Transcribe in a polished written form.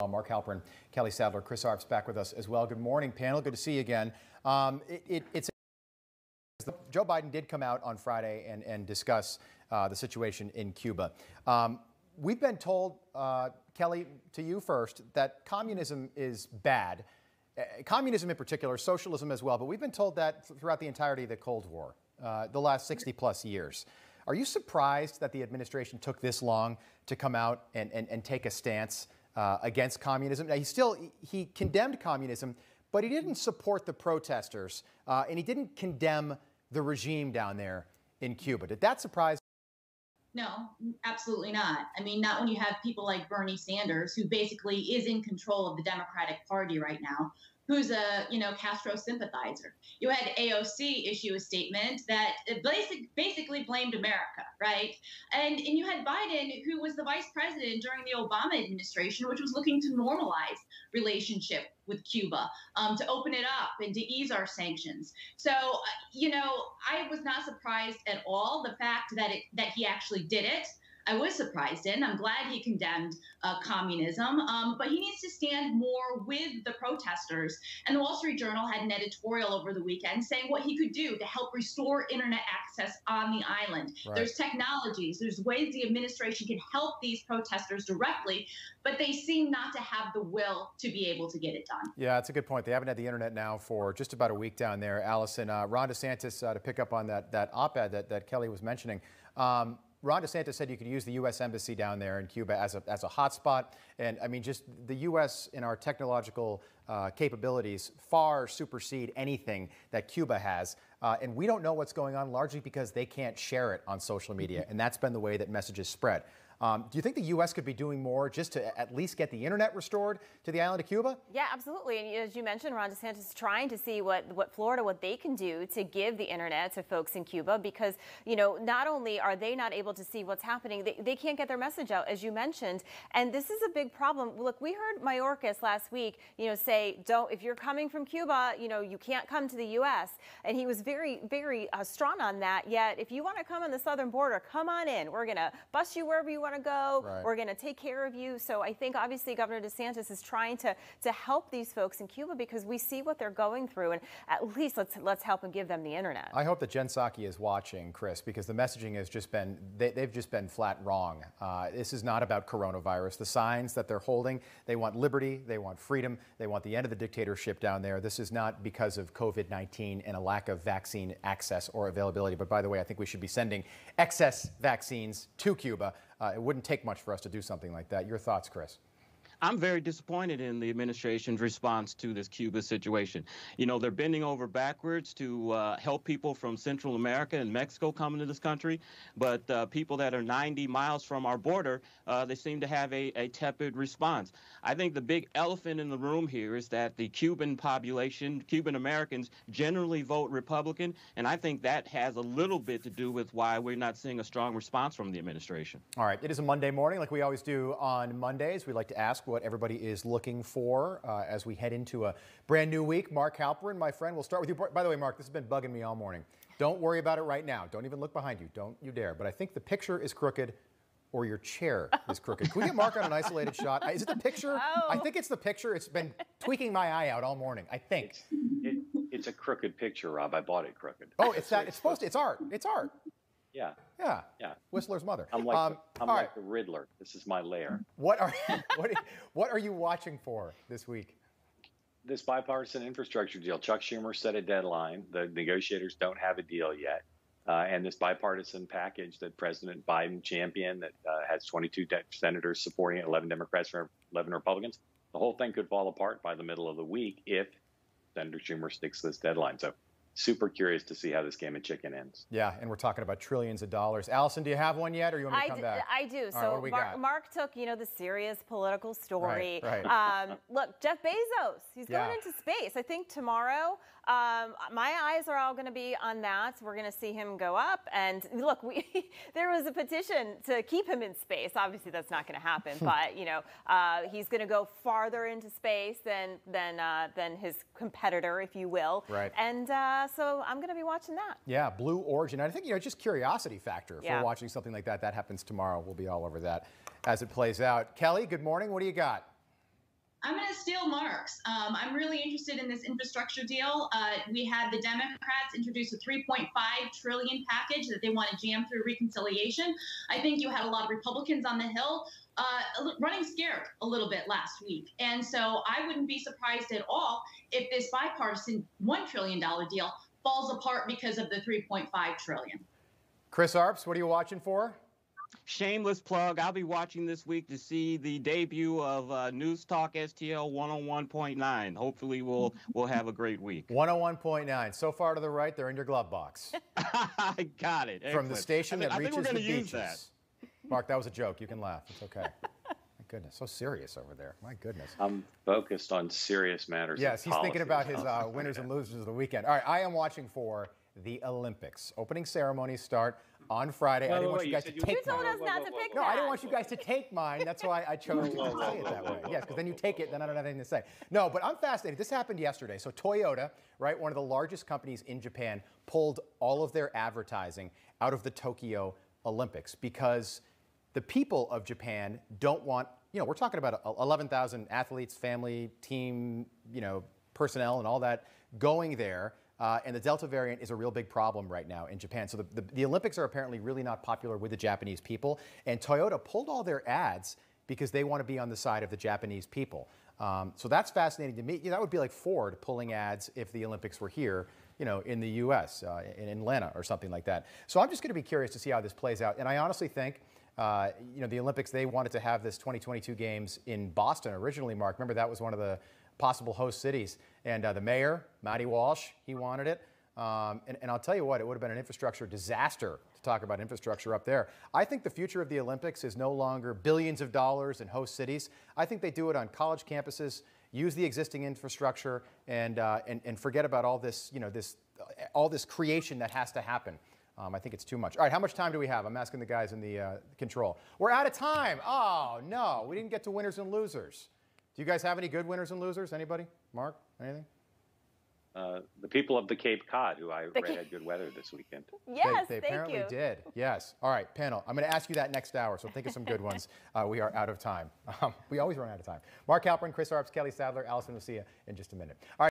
Mark Halperin, Kelly Sadler, Chris Arps back with us as well. Good morning, panel. Good to see you again. Joe Biden did come out on Friday and discuss the situation in Cuba. We've been told, Kelly, to you first, that communism is bad. Communism in particular, socialism as well, but we've been told that throughout the entirety of the Cold War, the last 60 plus years. Are you surprised that the administration took this long to come out and take a stance against communism? Now, he condemned communism, but he didn't support the protesters, and he didn't condemn the regime down there in Cuba. Did that surprise? No, absolutely not. I mean, not when you have people like Bernie Sanders, who basically is in control of the Democratic Party right now, who's a Castro sympathizer. You had AOC issue a statement that basically blamed America, right? And you had Biden, who was the vice president during the Obama administration, which was looking to normalize relationship with Cuba, to open it up and to ease our sanctions. So, I was not surprised at all. The fact that he actually did it, I was surprised in. I'm glad he condemned communism, but he needs to stand more with the protesters. And the Wall Street Journal had an editorial over the weekend saying what he could do to help restore internet access on the island. Right. There's technologies, there's ways the administration can help these protesters directly, but they seem not to have the will to be able to get it done. Yeah, that's a good point. They haven't had the internet now for just about a week down there. Allison, Ron DeSantis, to pick up on that op-ed that Kelly was mentioning, Ron DeSantis said you could use the U.S. Embassy down there in Cuba as a hotspot. And I mean, just the U.S. in our technological capabilities far supersede anything that Cuba has. And we don't know what's going on largely because they can't share it on social media. And that's been the way that messages spread. Do you think the U.S. could be doing more just to at least get the internet restored to the island of Cuba? Yeah, absolutely. And as you mentioned, Ron DeSantis is trying to see what Florida, what they can do to give the internet to folks in Cuba, because, not only are they not able to see what's happening, they can't get their message out, as you mentioned. And this is a big problem. Look, we heard Mayorkas last week, say, if you're coming from Cuba, you can't come to the U.S. And he was very, very strong on that. Yet, if you want to come on the southern border, come on in. We're going to bus you wherever you want to go. Right. We're going to take care of you. So I think obviously Governor DeSantis is trying to help these folks in Cuba because we see what they're going through, and at least let's help and give them the internet. I hope that Jen Psaki is watching, Chris, because the messaging has just been, they've just been flat wrong. This is not about coronavirus. The signs that they're holding, they want liberty, they want freedom, they want the end of the dictatorship down there. This is not because of COVID-19 and a lack of vaccine access or availability. But by the way, I think we should be sending excess vaccines to Cuba. It wouldn't take much for us to do something like that. Your thoughts, Chris? I'm very disappointed in the administration's response to this Cuba situation. They're bending over backwards to help people from Central America and Mexico come into this country, but people that are 90 miles from our border, they seem to have a tepid response. I think the big elephant in the room here is that the Cuban population, Cuban Americans, generally vote Republican, and I think that has a little bit to do with why we're not seeing a strong response from the administration. All right, it is a Monday morning, like we always do on Mondays. We like to ask what everybody is looking for as we head into a brand new week. Mark Halperin, my friend, we'll start with you. By the way, Mark, this has been bugging me all morning. Don't worry about it right now. Don't even look behind you. Don't you dare. But I think the picture is crooked or your chair is crooked. Can we get Mark on an isolated shot? Is it the picture? Oh. I think it's the picture. It's been tweaking my eye out all morning, I think. It's a crooked picture, Rob. I bought it crooked. Oh, it's that. It's supposed to. It's art. It's art. Yeah. Yeah. Whistler's mother. I'm like the Riddler. This is my lair. What are you watching for this week? This bipartisan infrastructure deal. Chuck Schumer set a deadline. The negotiators don't have a deal yet. And this bipartisan package that President Biden championed that has 22 senators supporting it, 11 Democrats, 11 Republicans. The whole thing could fall apart by the middle of the week if Senator Schumer sticks to this deadline. So super curious to see how this game of chicken ends. Yeah, and we're talking about trillions of dollars. Allison, do you have one yet, or you want me to come back? I do. All right, Mark took, the serious political story. Right. Look, Jeff Bezos, he's going into space. I think tomorrow, my eyes are all going to be on that. We're going to see him go up. And look, there was a petition to keep him in space. Obviously, that's not going to happen. But he's going to go farther into space than his competitor, if you will. Right. And so I'm going to be watching that. Yeah, Blue Origin. I think, just curiosity factor for watching something like that. That happens tomorrow. We'll be all over that as it plays out. Kelly, good morning. What do you got? I'm going to steal Mark's. I'm really interested in this infrastructure deal. We had the Democrats introduce a $3.5 trillion package that they want to jam through reconciliation. I think you had a lot of Republicans on the Hill running scared a little bit last week. And so I wouldn't be surprised at all if this bipartisan $1 trillion deal falls apart because of the $3.5 trillion. Chris Arps, what are you watching for? Shameless plug. I'll be watching this week to see the debut of News Talk STL 101.9. Hopefully we'll have a great week. 101.9. So far to the right, they're in your glove box. I got it. From the station that reaches the beaches. Use that. Mark, that was a joke. You can laugh. It's okay. My goodness, so serious over there. My goodness. I'm focused on serious matters. Yes, he's thinking about his winners and losers of the weekend. All right, I am watching for the Olympics. Opening ceremonies start on Friday. I didn't want you guys to take mine. You told us not to pick that. No, I didn't want you guys to take mine. That's why I chose to say it that way. Yes, because then you take it, then I don't have anything to say. No, but I'm fascinated. This happened yesterday. So Toyota, right, one of the largest companies in Japan, pulled all of their advertising out of the Tokyo Olympics because the people of Japan don't want, we're talking about 11,000 athletes, family, team, personnel and all that going there. And the Delta variant is a real big problem right now in Japan. So the Olympics are apparently really not popular with the Japanese people. And Toyota pulled all their ads because they want to be on the side of the Japanese people. So that's fascinating to me. That would be like Ford pulling ads if the Olympics were here, in the U.S., in Atlanta or something like that. So I'm just going to be curious to see how this plays out. And I honestly think, the Olympics, they wanted to have this 2022 games in Boston originally, Mark. Remember, that was one of the possible host cities. And the mayor, Matty Walsh, he wanted it. And I'll tell you what, it would have been an infrastructure disaster to talk about infrastructure up there. I think the future of the Olympics is no longer billions of dollars in host cities. I think they do it on college campuses, use the existing infrastructure, and forget about all this, all this creation that has to happen. I think it's too much. All right, how much time do we have? I'm asking the guys in the control. We're out of time. Oh, no, we didn't get to winners and losers. Do you guys have any good winners and losers? Anybody? Mark, anything? The people of the Cape Cod, who I read had good weather this weekend. Yes, they apparently did. Yes. All right, panel. I'm going to ask you that next hour, so think of some good ones. We are out of time. We always run out of time. Mark Halperin, Chris Arps, Kelly Sadler, Allison Lucia in just a minute. All right.